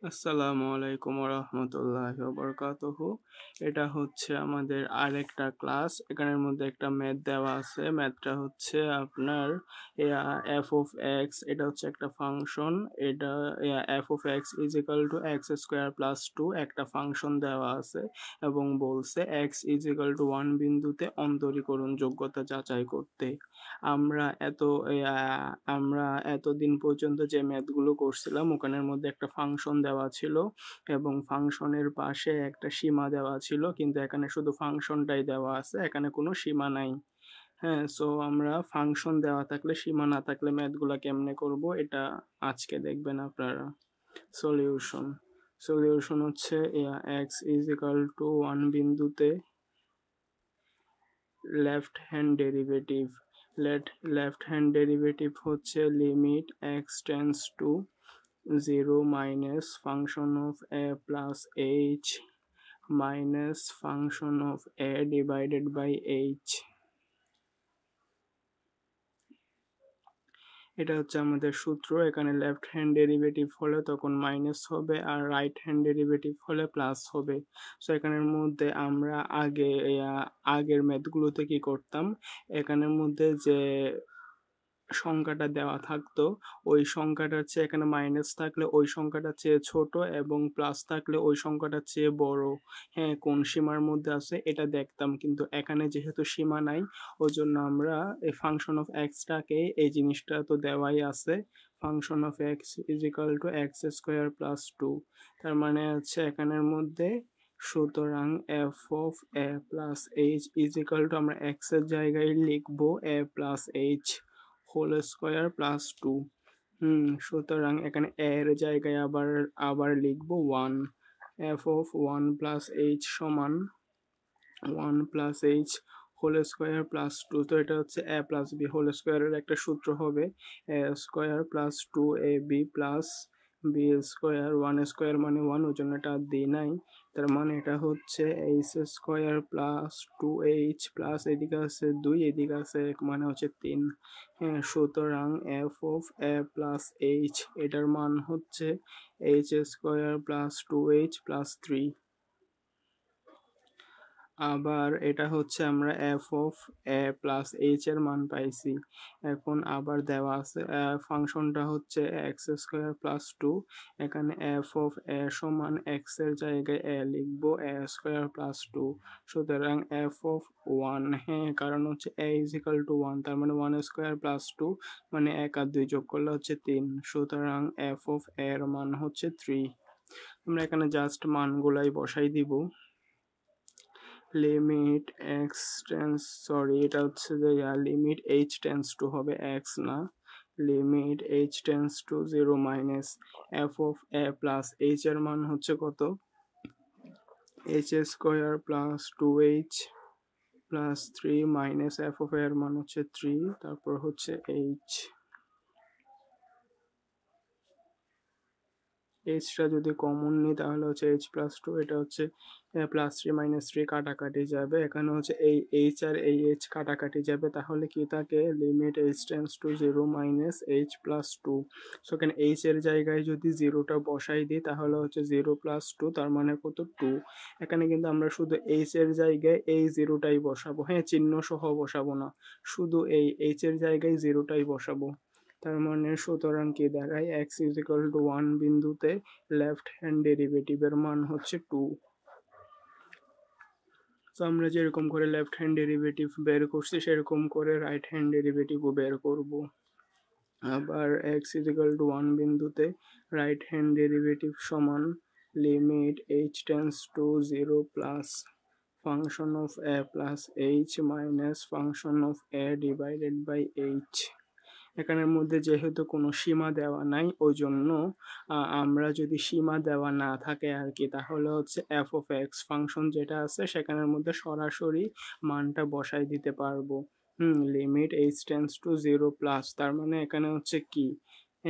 আসসালামু আলাইকুম রহমতুল্লাহি ওয়া বারাকাতুহু। এটা হচ্ছে আমাদের আরেকটা ক্লাস। এখানের মধ্যে একটা ম্যাথ দেওয়া আছে। ম্যাথটা হচ্ছে আপনার এফ অফ এক্স, এটা হচ্ছে একটা ফাংশন। এটা F of x is equal to x square plus two একটা ফাংশন দেওয়া আছে এবং বলছে X is equal to one বিন্দুতে অন্তরীকরণ যোগ্যতা যাচাই করতে। আমরা এত আমরা এতদিন পর্যন্ত যে ম্যাথগুলো করছিলাম ওখানের মধ্যে একটা ফাংশন দেওয়া ছিল এবং ফাংশনের পাশে একটা সীমা দেওয়া ছিল, কিন্তু এখানে শুধু ফাংশনটাই দেওয়া আছে, এখানে কোনো সীমা নাই। হ্যাঁ, সো আমরা ফাংশন দেওয়া থাকলে সীমা না থাকলে ম্যাথগুলা কেমনে করব এটা আজকে দেখবেন আপনারা। সলিউশন সলিউশন হচ্ছে x is equal to one বিন্দুতে left hand derivative. Left hand derivative হচ্ছে limit x tends to 0 minus function of a plus h minus function of a divided by h। এটা হচ্ছে আমাদের সূত্র। এখানে লেফট হ্যান্ড ডেরিভেটিভ হলে তখন minus হবে আর রাইট হ্যান্ড ডেরিভেটিভ হলে প্লাস হবে। সো এখানের মধ্যে আমরা আগের ম্যাথগুলোতে কি করতাম, এখানের মধ্যে যে সংখ্যাটা দেওয়া থাকতো ওই সংখ্যাটার চেয়ে এখানে মাইনাস থাকলে ওই সংখ্যাটার চেয়ে ছোট এবং প্লাস থাকলে ওই সংখ্যাটার চেয়ে বড়। হ্যাঁ, কোন সীমার মধ্যে আছে এটা দেখতাম, কিন্তু এখানে যেহেতু সীমা নাই ওই জন্য আমরা এই ফাংশন অফ এক্সটাকে, এই জিনিসটা তো দেওয়াই আছে, function of x is equal to x square plus two. তার মানে হচ্ছে এখানের মধ্যে, সুতরাং F of A plus h is equal to আমরা এক্স এর জায়গায় লিখবো a plus h whole square plus two. সুতরাং এখানে এর জায়গায় আবার আবার লিখবো one. F of one plus h সমান one plus h whole square plus two. তো এটা হচ্ছে এ প্লাস বি হোল স্কোয়ারের একটা সূত্র হবে a square plus two a b plus b square. One square মানে ওয়ান, ওই জন্য এটা দিই নাই। তার মানে এটা হচ্ছে H square plus two H plus এদিকে আছে দুই, এদিকে আছে এক, মানে হচ্ছে তিন। হ্যাঁ, সুতরাং F of A plus H এটার মান হচ্ছে H square plus two H plus three. আবার এটা হচ্ছে আমরা F of A plus H এর মান পাইছি। এখন আবার দেওয়া আছে ফাংশনটা হচ্ছে এক্স স্কোয়ার প্লাস টু। এখানে এফ অফ এ সমান এক্স এর জায়গায় এ লিখবো এ স্কোয়ার প্লাস টু। সুতরাং এফ অফ ওয়ান, হ্যাঁ কারণ হচ্ছে A is equal to one, তার মানে ওয়ান স্কোয়ার প্লাস টু মানে এক আর দুই যোগ করলে হচ্ছে তিন। সুতরাং এফ অফ এর মান হচ্ছে থ্রি। আমরা এখানে জাস্ট মানগুলাই বসাই দিব। লিমিট এক্স টেন্স, সরি এটা হচ্ছে যে লিমিট এইচ টেন্স টু হবে এক্স না, limit H tends to zero minus F of A plus H এর মান হচ্ছে কত, H square plus two H plus three minus F of এর মান হচ্ছে থ্রি, তারপর হচ্ছে এইচ। এইচটা যদি কমন নিই তাহলে হচ্ছে এইচ প্লাস টু, এটা হচ্ছে প্লাস থ্রি মাইনাস থ্রি কাটাকাটি যাবে, এখানে হচ্ছে এই এইচ আর এই এইচ কাটাকাটি যাবে, তাহলে কি থাকে limit H tends to zero minus H plus two. So এখানে এইচ এর জায়গায় যদি জিরোটা বসাই দিই তাহলে হচ্ছে জিরো প্লাস টু, তার মানে কত টু। এখানে কিন্তু আমরা শুধু এইচ এর জায়গায় এই জিরোটাই বসাবো, হ্যাঁ চিহ্ন সহ বসাবো না, শুধু এই এইচ এর জায়গায় জিরোটাই বসাবো। তার মানে সুতরাং কি দাঁড়ায় x is equal to one বিন্দুতে লেফট হ্যান্ড ডেরিভেটিভের মান হচ্ছে টু। তো আমরা যেরকম করে লেফট হ্যান্ড ডেরিভেটিভ বের করছি সেরকম করে রাইট হ্যান্ড ডেরিভেটিভও বের করব। আবার X is equal to one বিন্দুতে রাইট হ্যান্ড ডেরিভেটিভ সমান limit H tends to zero plus function of A plus H minus function of A divided by H. এখানের মধ্যে যেহেতু কোনো সীমা দেওয়া নাই ওই জন্য আমরা যদি সীমা দেওয়া না থাকে আর কি, তাহলে হচ্ছে এফ অফ এক্স ফাংশন যেটা আছে সেখানের মধ্যে সরাসরি মানটা বসাই দিতে পারবো। Limit H tends to zero plus, তার মানে এখানে হচ্ছে কি